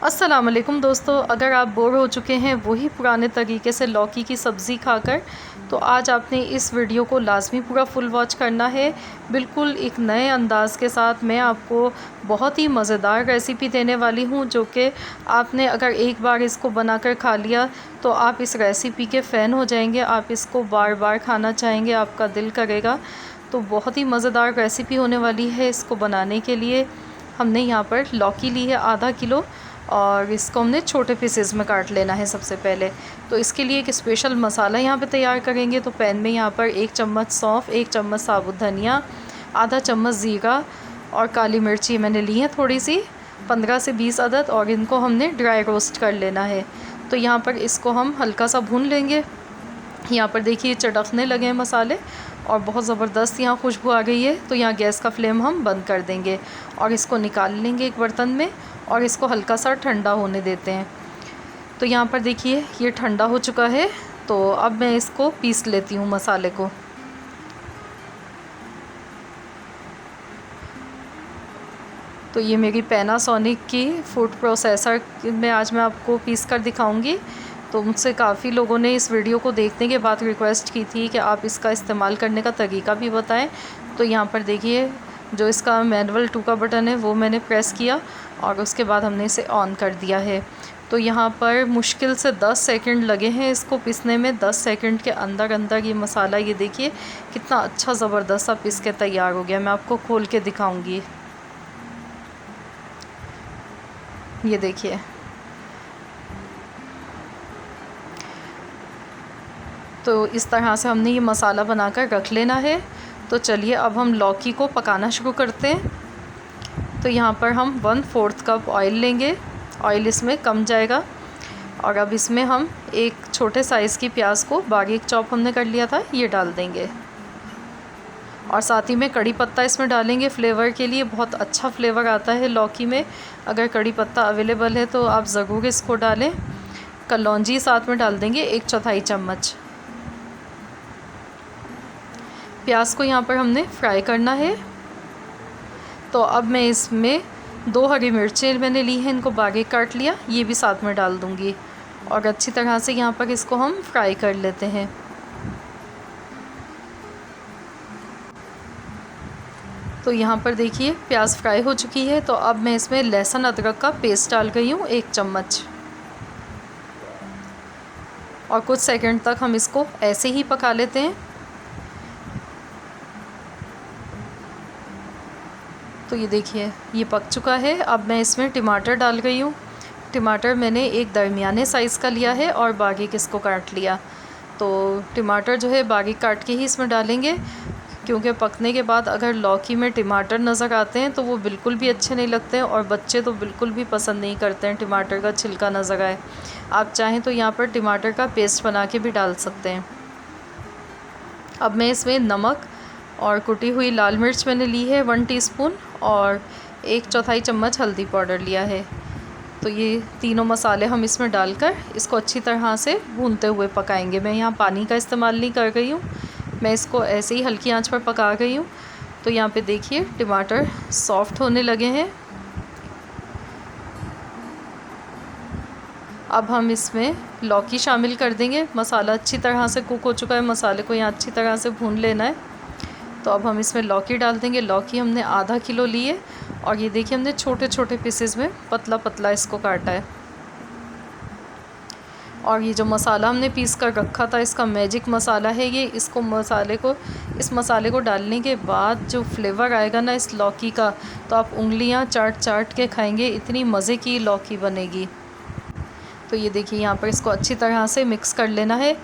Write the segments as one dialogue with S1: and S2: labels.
S1: अस्सलाम वालेकुम दोस्तों, अगर आप बोर हो चुके हैं वही पुराने तरीके से लौकी की सब्ज़ी खाकर, तो आज आपने इस वीडियो को लाजमी पूरा फुल वॉच करना है। बिल्कुल एक नए अंदाज़ के साथ मैं आपको बहुत ही मज़ेदार रेसिपी देने वाली हूँ, जो कि आपने अगर एक बार इसको बनाकर खा लिया तो आप इस रेसिपी के फ़ैन हो जाएंगे। आप इसको बार बार खाना चाहेंगे, आपका दिल करेगा। तो बहुत ही मज़ेदार रेसिपी होने वाली है। इसको बनाने के लिए हमने यहाँ पर लौकी ली है आधा किलो, और इसको हमने छोटे पीसेस में काट लेना है सबसे पहले। तो इसके लिए एक स्पेशल मसाला यहाँ पे तैयार करेंगे। तो पैन में यहाँ पर 1 चम्मच सौंफ, 1 चम्मच साबुत धनिया, आधा चम्मच ज़ीरा और काली मिर्ची मैंने ली है थोड़ी सी, 15 से 20 अदद, और इनको हमने ड्राई रोस्ट कर लेना है। तो यहाँ पर इसको हम हल्का सा भून लेंगे। यहाँ पर देखिए चटकने लगे हैं मसाले और बहुत ज़बरदस्त यहाँ खुशबू आ गई है। तो यहाँ गैस का फ्लेम हम बंद कर देंगे और इसको निकाल लेंगे एक बर्तन में, और इसको हल्का सा ठंडा होने देते हैं। तो यहाँ पर देखिए ये ठंडा हो चुका है। तो अब मैं इसको पीस लेती हूँ मसाले को। तो ये मेरी पैनासोनिक की फूड प्रोसेसर में आज मैं आपको पीस कर दिखाऊंगी। तो मुझसे काफ़ी लोगों ने इस वीडियो को देखने के बाद रिक्वेस्ट की थी कि आप इसका इस्तेमाल करने का तरीका भी बताएं। तो यहाँ पर देखिए जो इसका मैनुअल 2 का बटन है वो मैंने प्रेस किया और उसके बाद हमने इसे ऑन कर दिया है। तो यहाँ पर मुश्किल से 10 सेकंड लगे हैं इसको पीसने में। 10 सेकंड के अंदर अंदर ये मसाला, ये देखिए कितना अच्छा ज़बरदस्त सा पीस के तैयार हो गया। मैं आपको खोल के दिखाऊंगी। ये देखिए तो इस तरह से हमने ये मसाला बनाकर रख लेना है। तो चलिए अब हम लौकी को पकाना शुरू करते हैं। तो यहाँ पर हम 1/4 कप ऑयल लेंगे। ऑयल इसमें कम जाएगा। और अब इसमें हम एक छोटे साइज़ की प्याज को बारीक चॉप हमने कर लिया था, ये डाल देंगे। और साथ ही में कड़ी पत्ता इसमें डालेंगे फ्लेवर के लिए। बहुत अच्छा फ्लेवर आता है लौकी में। अगर कड़ी पत्ता अवेलेबल है तो आप ज़रूर इसको डालें। कलौंजी साथ में डाल देंगे 1/4 चम्मच। प्याज को यहाँ पर हमने फ्राई करना है। तो अब मैं इसमें 2 हरी मिर्चें मैंने ली हैं, इनको बारीक काट लिया, ये भी साथ में डाल दूँगी। और अच्छी तरह से यहाँ पर इसको हम फ्राई कर लेते हैं। तो यहाँ पर देखिए प्याज फ्राई हो चुकी है। तो अब मैं इसमें लहसुन अदरक का पेस्ट डाल गई हूँ 1 चम्मच। और कुछ सेकंड तक हम इसको ऐसे ही पका लेते हैं। तो ये देखिए ये पक चुका है। अब मैं इसमें टमाटर डाल गई हूँ। टमाटर मैंने एक दरमियाने साइज़ का लिया है और बारीक इसको काट लिया। तो टमाटर जो है बारीक काट के ही इसमें डालेंगे, क्योंकि पकने के बाद अगर लौकी में टमाटर नज़र आते हैं तो वो बिल्कुल भी अच्छे नहीं लगते हैं, और बच्चे तो बिल्कुल भी पसंद नहीं करते हैं टमाटर का छिलका नज़र आए। आप चाहें तो यहाँ पर टमाटर का पेस्ट बना के भी डाल सकते हैं। अब मैं इसमें नमक और कुटी हुई लाल मिर्च मैंने ली है 1 टीस्पून, और 1/4 चम्मच हल्दी पाउडर लिया है। तो ये तीनों मसाले हम इसमें डालकर इसको अच्छी तरह से भूनते हुए पकाएंगे। मैं यहाँ पानी का इस्तेमाल नहीं कर रही हूँ, मैं इसको ऐसे ही हल्की आंच पर पका गई हूँ। तो यहाँ पे देखिए टमाटर सॉफ्ट होने लगे हैं। अब हम इसमें लौकी शामिल कर देंगे। मसाला अच्छी तरह से कुक हो चुका है, मसाले को यहाँ अच्छी तरह से भून लेना है। तो अब हम इसमें लौकी डाल देंगे। लौकी हमने आधा किलो ली है, और ये देखिए हमने छोटे छोटे पीसेस में पतला पतला इसको काटा है। और ये जो मसाला हमने पीस कर रखा था, इसका मैजिक मसाला है ये। इस मसाले को डालने के बाद जो फ्लेवर आएगा ना इस लौकी का, तो आप उंगलियां चाट चाट के खाएंगे, इतनी मज़े की लौकी बनेगी। तो ये देखिए यहाँ पर इसको अच्छी तरह से मिक्स कर लेना है।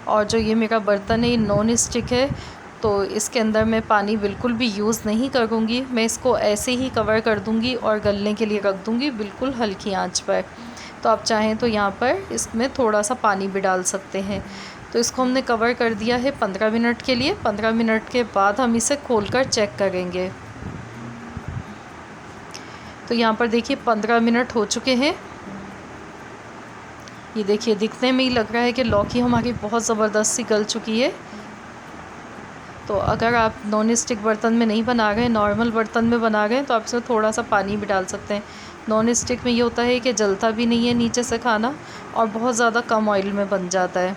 S1: और जो ये मेरा बर्तन है ये नॉन स्टिक है, तो इसके अंदर मैं पानी बिल्कुल भी यूज़ नहीं करूँगी। मैं इसको ऐसे ही कवर कर दूँगी और गलने के लिए रख दूँगी बिल्कुल हल्की आंच पर। तो आप चाहें तो यहाँ पर इसमें थोड़ा सा पानी भी डाल सकते हैं। तो इसको हमने कवर कर दिया है 15 मिनट के लिए। 15 मिनट के बाद हम इसे खोलकर चेक करेंगे। तो यहाँ पर देखिए 15 मिनट हो चुके हैं। ये देखिए दिखने में ही लग रहा है कि लौकी हमारी बहुत ज़बरदस्त सी गल चुकी है। तो अगर आप नॉन स्टिक बर्तन में नहीं बना रहे, नॉर्मल बर्तन में बना रहे हैं, तो आप इसमें थोड़ा सा पानी भी डाल सकते हैं। नॉन स्टिक में ये होता है कि जलता भी नहीं है नीचे से खाना और बहुत ज़्यादा कम ऑयल में बन जाता है।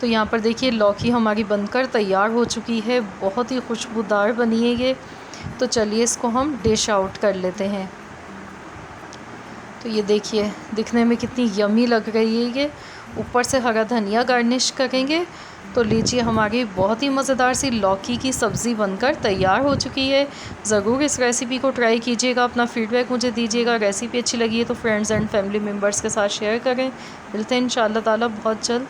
S1: तो यहाँ पर देखिए लौकी हमारी बनकर तैयार हो चुकी है, बहुत ही खुशबूदार बनी है ये। तो चलिए इसको हम डिश आउट कर लेते हैं। तो ये देखिए दिखने में कितनी यमी लग रही है ये। ऊपर से हरा धनिया गार्निश करेंगे तो लीजिए हमारी बहुत ही मज़ेदार सी लौकी की सब्ज़ी बनकर तैयार हो चुकी है। ज़रूर इस रेसिपी को ट्राई कीजिएगा, अपना फीडबैक मुझे दीजिएगा। रेसिपी अच्छी लगी है तो फ्रेंड्स एंड फैमिली मेम्बर्स के साथ शेयर करें। मिलते हैं इंशाअल्लाह ताला बहुत जल्द।